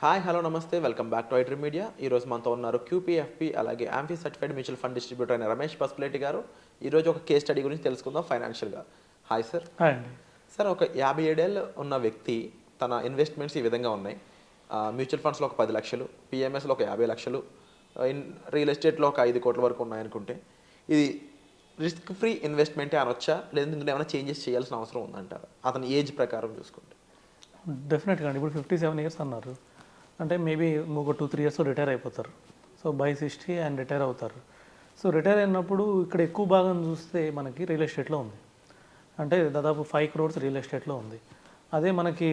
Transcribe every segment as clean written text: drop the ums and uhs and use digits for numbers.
Hi hello నమస్తే welcome back to ఐట్రీ media. ఈరోజు మనతో ఉన్నారు క్యూపీఎఫ్పి అలాగే amphi certified mutual fund distributor అయిన రమేష్ పసుపులేటి గారు. ఈరోజు ఒక కేస్ స్టడీ గురించి తెలుసుకుందాం ఫైనాన్షియల్గా. Hi sir. హాయ్ అండి. సార్, ఒక 57 ఏళ్ళు ఉన్న వ్యక్తి తన ఇన్వెస్ట్మెంట్స్ ఈ విధంగా ఉన్నాయి. మ్యూచువల్ ఫండ్స్లో ఒక 10 లక్షలు, పిఎంఎస్లో ఒక 50 లక్షలు, ఇన్ రియల్ ఎస్టేట్లో ఒక 5 కోట్ల వరకు ఉన్నాయనుకుంటే ఇది రిస్క్ ఫ్రీ ఇన్వెస్ట్మెంటే అనొచ్చా, లేదంటే ఇందులో ఏమైనా చేంజెస్ చేయాల్సిన అవసరం ఉందంటారా అతని ఏజ్ ప్రకారం చూసుకుంటే? డెఫినెట్గా అండి. ఇప్పుడు 57 ఇయర్స్ అన్నారు అంటే మేబీ ఒక 2-3 ఇయర్స్లో రిటైర్ అయిపోతారు. సో బై 60 ఆయన రిటైర్ అవుతారు. సో రిటైర్ అయినప్పుడు ఇక్కడ ఎక్కువ భాగం చూస్తే మనకి రియల్ ఎస్టేట్లో ఉంది. అంటే దాదాపు 5 crores రియల్ ఎస్టేట్లో ఉంది. అదే మనకి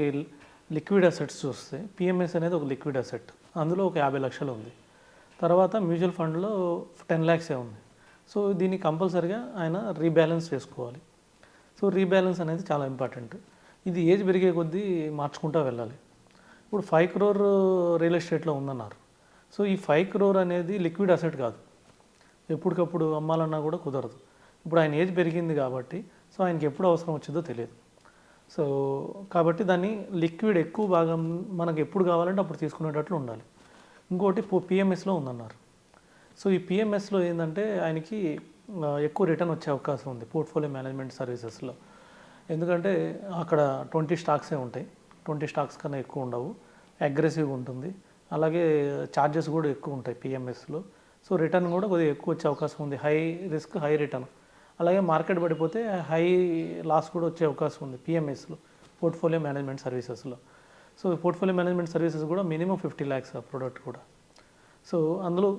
లిక్విడ్ అసెట్స్ చూస్తే పిఎంఎస్ అనేది ఒక లిక్విడ్ అసెట్, అందులో ఒక 50 లక్షలు ఉంది. తర్వాత మ్యూచువల్ ఫండ్లో 10 lakhs ఉంది. సో దీన్ని కంపల్సరిగా ఆయన రీబ్యాలెన్స్ చేసుకోవాలి. సో రీబ్యాలెన్స్ అనేది చాలా ఇంపార్టెంట్. ఇది ఏజ్ పెరిగే కొద్దీ మార్చుకుంటూ వెళ్ళాలి. ఇప్పుడు 5 crore రియల్ ఎస్టేట్లో ఉందన్నారు. సో ఈ 5 crore అనేది లిక్విడ్ అసెట్ కాదు, ఎప్పటికప్పుడు అమ్మాలన్నా కూడా కుదరదు. ఇప్పుడు ఆయన ఏజ్ పెరిగింది కాబట్టి సో ఆయనకి ఎప్పుడు అవసరం వచ్చిందో తెలియదు. సో కాబట్టి దాన్ని లిక్విడ్ ఎక్కువ భాగం మనకు ఎప్పుడు కావాలంటే అప్పుడు తీసుకునేటట్లు ఉండాలి. ఇంకోటి పిఎంఎస్లో ఉందన్నారు. సో ఈ పిఎంఎస్లో ఏంటంటే ఆయనకి ఎక్కువ రిటర్న్ వచ్చే అవకాశం ఉంది పోర్ట్ఫోలియో మేనేజ్మెంట్ సర్వీసెస్లో. ఎందుకంటే అక్కడ 20 స్టాక్సే ఉంటాయి, 20 స్టాక్స్ కన్నా ఎక్కువ ఉండవు, అగ్రెసివ్గా ఉంటుంది. అలాగే ఛార్జెస్ కూడా ఎక్కువ ఉంటాయి పిఎంఎస్లో. సో రిటర్న్ కూడా కొద్దిగా ఎక్కువ వచ్చే అవకాశం ఉంది, హై రిస్క్ హై రిటర్న్. అలాగే మార్కెట్ పడిపోతే హై లాస్ కూడా వచ్చే అవకాశం ఉంది పిఎంఎస్లో, పోర్ట్ఫోలియో మేనేజ్మెంట్ సర్వీసెస్లో. సో పోర్ట్ఫోలియో మేనేజ్మెంట్ సర్వీసెస్ కూడా మినిమం 50 lakhs ఆ ప్రోడక్ట్ కూడా. సో అందులో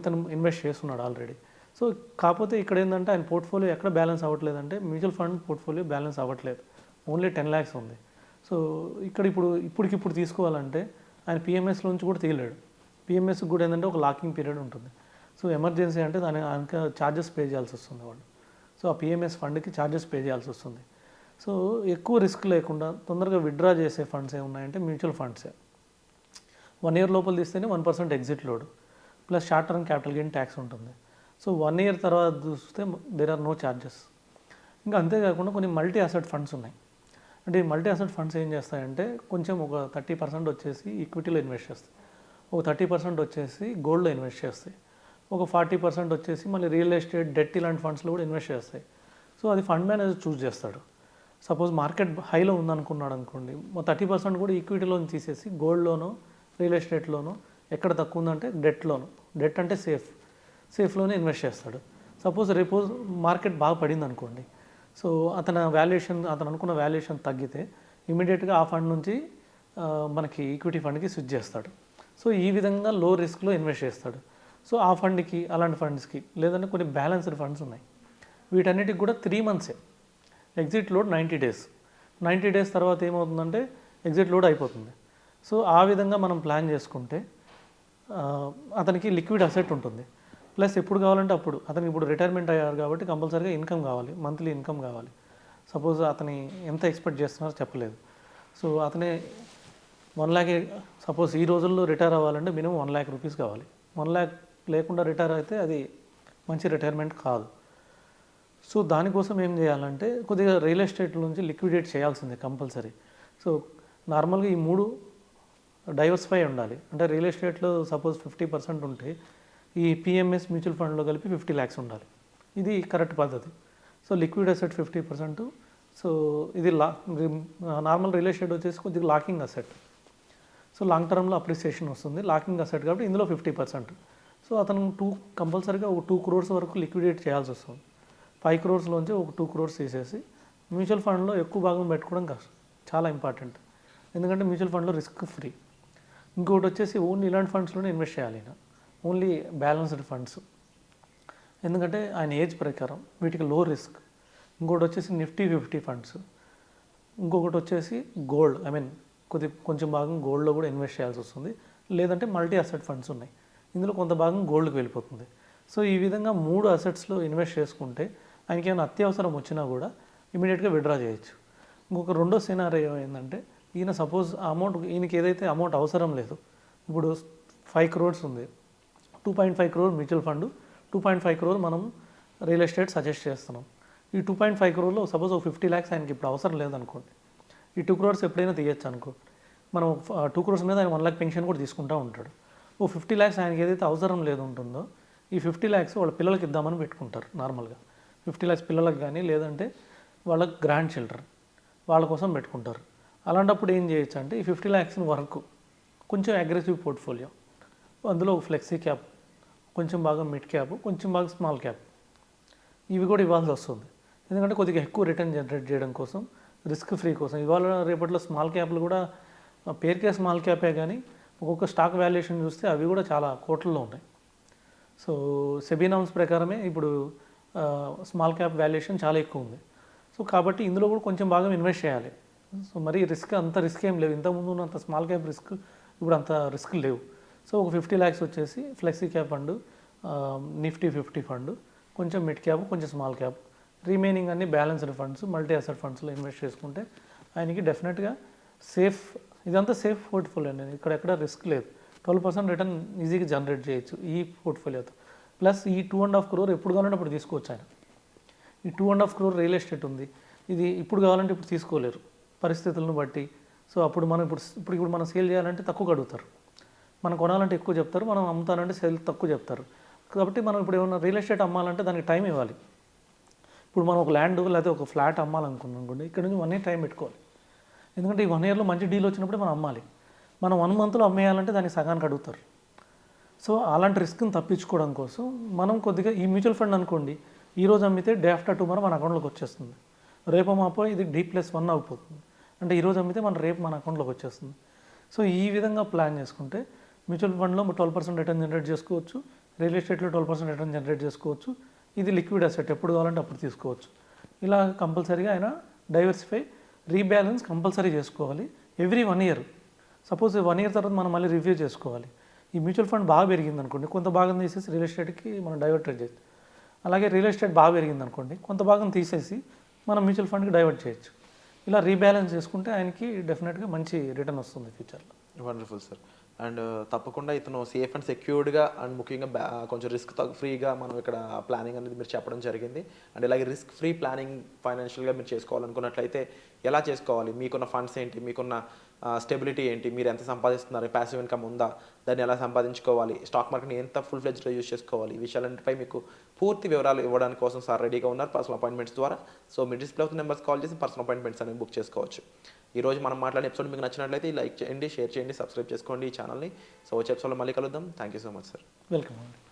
ఇతను ఇన్వెస్ట్ చేస్తున్నాడు ఆల్రెడీ. సో కాకపోతే ఇక్కడ ఏంటంటే ఆయన పోర్ట్ఫోలియో ఎక్కడ బ్యాలెన్స్ అవ్వట్లేదంటే మ్యూచువల్ ఫండ్ పోర్ట్ఫోలియో బ్యాలెన్స్ అవ్వట్లేదు, ఓన్లీ 10 lakhs ఉంది. సో ఇక్కడ ఇప్పటికిప్పుడు తీసుకోవాలంటే ఆయన పిఎంఎస్లో నుంచి కూడా తీయలేడు. పిఎంఎస్కి కూడా ఏంటంటే ఒక లాకింగ్ పీరియడ్ ఉంటుంది. సో ఎమర్జెన్సీ అంటే ఆయనకి ఛార్జెస్ పే చేయాల్సి వస్తుంది వాళ్ళు. సో ఆ పిఎంఎస్ ఫండ్కి ఛార్జెస్ పే చేయాల్సి వస్తుంది. సో ఎక్కువ రిస్క్ లేకుండా తొందరగా విత్డ్రా చేసే ఫండ్స్ ఏమున్నాయంటే మ్యూచువల్ ఫండ్సే. 1 year లోపల తీస్తేనే 1% exit load plus short term capital gain tax ఉంటుంది. సో 1 year తర్వాత చూస్తే దేర్ ఆర్ నో ఛార్జెస్. ఇంకా అంతేకాకుండా కొన్ని మల్టీ అసెట్ ఫండ్స్ ఉన్నాయి. అంటే ఈ మల్టీ అసెట్ ఫండ్స్ ఏం చేస్తాయంటే కొంచెం ఒక 30% వచ్చేసి ఈక్విటీలో ఇన్వెస్ట్ చేస్తాయి, ఒక 30% వచ్చేసి గోల్డ్లో ఇన్వెస్ట్ చేస్తాయి, ఒక 40% వచ్చేసి మళ్ళీ రియల్ ఎస్టేట్ డెట్ ఇలాంటి ఫండ్స్లో కూడా ఇన్వెస్ట్ చేస్తాయి. సో అది ఫండ్ మేనేజర్ చూస్ చేస్తాడు. సపోజ్ మార్కెట్ హైలో ఉందనుకున్నాడు అనుకోండి, 30% కూడా ఈక్విటీలో తీసేసి గోల్డ్లోనో రియల్ ఎస్టేట్లోనో, ఎక్కడ తక్కువ ఉందంటే డెట్లోనో, డెట్ అంటే సేఫ్లోనే ఇన్వెస్ట్ చేస్తాడు. సపోజ్ రేపు మార్కెట్ బాగా పడింది అనుకోండి, సో అతను అనుకున్న వాల్యుయేషన్ తగ్గితే ఇమీడియట్గా ఆ ఫండ్ నుంచి మనకి ఈక్విటీ ఫండ్కి స్విచ్ చేస్తాడు. సో ఈ విధంగా లో రిస్క్లో ఇన్వెస్ట్ చేస్తాడు. సో ఆ ఫండ్కి అలాంటి ఫండ్స్కి లేదంటే కొన్ని బ్యాలెన్స్డ్ ఫండ్స్ ఉన్నాయి, వీటన్నిటికి కూడా 3 months exit load 90 days. 90 days తర్వాత ఏమవుతుందంటే ఎగ్జిట్ లోడ్ అయిపోతుంది. సో ఆ విధంగా మనం ప్లాన్ చేసుకుంటే అతనికి లిక్విడ్ అసెట్ ఉంటుంది. ప్లస్ ఎప్పుడు కావాలంటే అప్పుడు, అతనికి ఇప్పుడు రిటైర్మెంట్ అయ్యారు కాబట్టి కంపల్సరీగా ఇన్కమ్ కావాలి, మంత్లీ ఇన్కమ్ కావాలి. సపోజ్ అతని ఎంత ఎక్స్పెక్ట్ చేస్తున్నారో చెప్పలేదు. సో అతనే 1 lakh, సపోజ్ ఈ రోజుల్లో రిటైర్ అవ్వాలంటే మినిమం 1 lakh rupees కావాలి. 1 lakh లేకుండా రిటైర్ అయితే అది మంచి రిటైర్మెంట్ కాదు. సో దానికోసం ఏం చేయాలంటే కొద్దిగా రియల్ ఎస్టేట్ నుంచి లిక్విడేట్ చేయాల్సిందే కంపల్సరీ. సో నార్మల్గా ఈ 3 డైవర్సిఫై ఉండాలి. అంటే రియల్ ఎస్టేట్లో సపోజ్ 50% ఉంటే ఈ పిఎంఎస్ మ్యూచువల్ ఫండ్లో కలిపి 50 lakhs ఉండాలి. ఇది కరెక్ట్ పద్ధతి. So liquid asset 50%. సో ఇది నార్మల్ రియల్ ఎస్టేట్ వచ్చేసి కొద్దిగా లాకింగ్ అసెట్. సో లాంగ్ టర్మ్లో అప్రిసియేషన్ వస్తుంది, లాకింగ్ అసెట్ కాబట్టి ఇందులో 50%. సో అతను కంపల్సరీగా ఒక 2 crores వరకు లిక్విడేట్ చేయాల్సి వస్తుంది. 5 crores ఒక 2 crores తీసేసి మ్యూచువల్ ఫండ్లో ఎక్కువ భాగం పెట్టుకోవడం చాలా ఇంపార్టెంట్. ఎందుకంటే మ్యూచువల్ ఫండ్లో రిస్క్ ఫ్రీ. ఇంకొకటి వచ్చేసి ఓన్లీ ఇలాంటి ఫండ్స్లోనే ఇన్వెస్ట్ చేయాలి, ఓన్లీ బ్యాలెన్స్డ్ ఫండ్స్. ఎందుకంటే ఆయన ఏజ్ ప్రకారం వీటికి లో రిస్క్. ఇంకొకటి వచ్చేసి నిఫ్టీ 50 ఫండ్స్. ఇంకొకటి వచ్చేసి గోల్డ్, కొంచెం భాగం గోల్డ్లో కూడా ఇన్వెస్ట్ చేయాల్సి వస్తుంది. లేదంటే మల్టీ అసెట్ ఫండ్స్ ఉన్నాయి, ఇందులో కొంత భాగం గోల్డ్కి వెళ్ళిపోతుంది. సో ఈ విధంగా 3 అసెట్స్లో ఇన్వెస్ట్ చేసుకుంటే ఆయనకి ఏమైనా అత్యవసరం వచ్చినా కూడా ఇమీడియట్గా విత్డ్రా చేయొచ్చు. ఇంకొక రెండో సినారియో ఏంటంటే ఈయన సపోజ్ ఆ అమౌంట్, ఈయనకి ఏదైతే అమౌంట్ అవసరం లేదు, ఇప్పుడు 5 crores ఉంది, 2.5 crore మ్యూచువల్ ఫండ్, 2.5 crore మనం రియల్ ఎస్టేట్ సజెస్ట్ చేస్తున్నాం. ఈ 2.5 crore సపోజ్ ఒక 50 lakhs ఆయనకి ఇప్పుడు అవసరం లేదనుకోండి, ఈ 2 crores ఎప్పుడైనా తీయచ్చు అనుకో. మనం 2 crores మీద ఆయన 1 lakh పెన్షన్ కూడా తీసుకుంటూ ఉంటాడు. ఓ 50 lakhs ఆయనకి ఏదైతే అవసరం లేదు ఉంటుందో ఈ 50 lakhs వాళ్ళ పిల్లలకి ఇద్దామని పెట్టుకుంటారు నార్మల్గా. 50 lakhs పిల్లలకు కానీ లేదంటే వాళ్ళ గ్రాండ్ చిల్డ్రన్ వాళ్ళ కోసం పెట్టుకుంటారు. అలాంటప్పుడు ఏం చేయొచ్చు అంటే ఈ 50 lakhs వరకు కొంచెం అగ్రెసివ్ పోర్ట్ఫోలియో, అందులో ఫ్లెక్సీ క్యాప్, కొంచెం బాగా మిడ్ క్యాప్, కొంచెం బాగా స్మాల్ క్యాప్ ఇవి కూడా ఇవ్వాల్సి వస్తుంది. ఎందుకంటే కొద్దిగా ఎక్కువ రిటర్న్ జనరేట్ చేయడం కోసం, రిస్క్ ఫ్రీ కోసం. ఇవాళ రేపట్లో స్మాల్ క్యాప్లు కూడా పేరుకే స్మాల్ క్యాపే కానీ ఒక్కొక్క స్టాక్ వాల్యుయేషన్ చూస్తే అవి కూడా చాలా కోట్లలో ఉన్నాయి. సో సెబీ నామ్స్ ప్రకారమే ఇప్పుడు స్మాల్ క్యాప్ వాల్యుయేషన్ చాలా ఎక్కువ ఉంది. సో కాబట్టి ఇందులో కూడా కొంచెం బాగా ఇన్వెస్ట్ చేయాలి. సో మరి అంత రిస్క్ ఏం లేవు. ఇంతకుముందు ఉన్నంత స్మాల్ క్యాప్ రిస్క్ ఇప్పుడు అంత రిస్క్ లేవు. సో ఒక 50 lakhs వచ్చేసి flexi cap fund, Nifty 50 fund, కొంచెం మిడ్ క్యాప్, కొంచెం స్మాల్ క్యాప్, రిమైనింగ్ అన్ని బ్యాలెన్స్డ్ ఫండ్స్, మల్టీ అసెట్ ఫండ్స్లో ఇన్వెస్ట్ చేసుకుంటే ఆయనకి డెఫినెట్గా సేఫ్, ఇదంతా సేఫ్ పోర్ట్ఫోలియో అండి. ఇక్కడ ఎక్కడ రిస్క్ లేదు. 12% రిటర్న్ ఈజీగా జనరేట్ చేయొచ్చు ఈ పోర్ట్ఫోలియోతో. ప్లస్ ఈ 2.5 crore ఎప్పుడు కావాలంటే అప్పుడు తీసుకోవచ్చు ఆయన. ఈ 2.5 crore రియల్ ఎస్టేట్ ఉంది, ఇది ఇప్పుడు కావాలంటే ఇప్పుడు తీసుకోలేరు పరిస్థితులను బట్టి. సో అప్పుడు మనం ఇప్పుడు మనం సేల్ చేయాలంటే తక్కువ అడుగుతారు, మనం కొనాలంటే ఎక్కువ చెప్తారు, మనం అమ్ముతానంటే సేల్ తక్కువ చెప్తారు. కాబట్టి మనం ఇప్పుడు ఏమైనా రియల్ ఎస్టేట్ అమ్మాలంటే దానికి టైం ఇవ్వాలి. ఇప్పుడు మనం ఒక ల్యాండ్ లేకపోతే ఒక ఫ్లాట్ అమ్మాలనుకున్నాం అనుకోండి, ఇక్కడ నుంచి 1 year టైం పెట్టుకోవాలి. ఎందుకంటే ఈ 1 yearలో మంచి డీల్ వచ్చినప్పుడే మనం అమ్మాలి. మనం 1 monthలో అమ్మేయాలంటే దానికి సగానికి అడుగుతారు. సో అలాంటి రిస్క్ని తప్పించుకోవడం కోసం మనం కొద్దిగా ఈ మ్యూచువల్ ఫండ్ అనుకోండి, ఈరోజు అమ్మితే డే ఆఫ్టర్ టుమారో మన అకౌంట్లోకి వచ్చేస్తుంది. రేపు మాపో ఇది D+1 అయిపోతుంది. అంటే ఈరోజు అమ్మితే రేపు మన అకౌంట్లోకి వచ్చేస్తుంది. సో ఈ విధంగా ప్లాన్ చేసుకుంటే మ్యూచువల్ ఫండ్లో 12% రిటర్న్ జనరేట్ చేసుకోవచ్చు, రియల్ ఎస్టేట్లో 12% రిటర్న్ జనరేట్ చేసుకోవచ్చు. ఇది లిక్విడ్ అసెట్, ఎప్పుడు కావాలంటే అప్పుడు తీసుకోవచ్చు. ఇలా కంపల్సరీగా ఆయన డైవర్సిఫై, రీబ్యాలెన్స్ కంపల్సరీ చేసుకోవాలి ఎవ్రీ 1 year. సపోజ్ 1 year తర్వాత మనం మళ్ళీ రివ్యూ చేసుకోవాలి. ఈ మ్యూచువల్ ఫండ్ బాగా పెరిగింది అనుకోండి, కొంత భాగం తీసేసి రియల్ ఎస్టేట్కి మనం డైవర్ట్ చేయొచ్చు. అలాగే రియల్ ఎస్టేట్ బాగా పెరిగింది అనుకోండి, కొంత భాగం తీసేసి మనం మ్యూచువల్ ఫండ్కి డైవర్ట్ చేయొచ్చు. ఇలా రీబ్యాలెన్స్ చేసుకుంటే ఆయనకి డెఫినెట్గా మంచి రిటర్న్ వస్తుంది ఫ్యూచర్లో. Wonderful sir. అండ్ తప్పకుండా ఇతను సేఫ్ అండ్ సెక్యూర్డ్గా అండ్ ముఖ్యంగా కొంచెం రిస్క్ ఫ్రీగా మనం ఇక్కడ ప్లానింగ్ అనేది మీరు చెప్పడం జరిగింది. అండ్ ఇలాగే రిస్క్ ఫ్రీ ప్లానింగ్ ఫైనాన్షియల్గా మీరు చేసుకోవాలనుకున్నట్లయితే ఎలా చేసుకోవాలి, మీకున్న ఫండ్స్ ఏంటి, మీకున్న స్టెబిలిటీ ఏంటి, మీరు ఎంత సంపాదిస్తున్నారు, ప్యాసివ్ ఇన్కమ్ ఉందా, దాన్ని ఎలా సంపాదించుకోవాలి, స్టాక్ మార్కెట్ని ఎంత ఫుల్ ఫ్లెడ్జ్లో యూజ్ చేసుకోవాలి, ఈ విషయాలన్నిటిపై మీకు పూర్తి వివరాలు ఇవ్వడానికి కోసం సార్ రెడీగా ఉన్నారు పర్సనల్ అపాయింట్మెంట్స్ ద్వారా. సో మీ డిస్ప్లే అవుతున్న నెంబర్స్ కాల్ చేసి పర్సనల్ అపాయింట్మెంట్స్ అనేవి బుక్ చేసుకోవచ్చు. ఈరోజు మనం మాట్లాడిన ఎపిసోడ్ మీకు నచ్చినట్లయితే లైక్ చేయండి, షేర్ చేయండి, సబ్స్క్రైబ్ చేసుకోండి ఈ ఛానల్ని. సో వచ్చే ఎపిసోడ్లో మళ్ళీ కలుద్దాం. Thank you so much sir. Welcome అండి.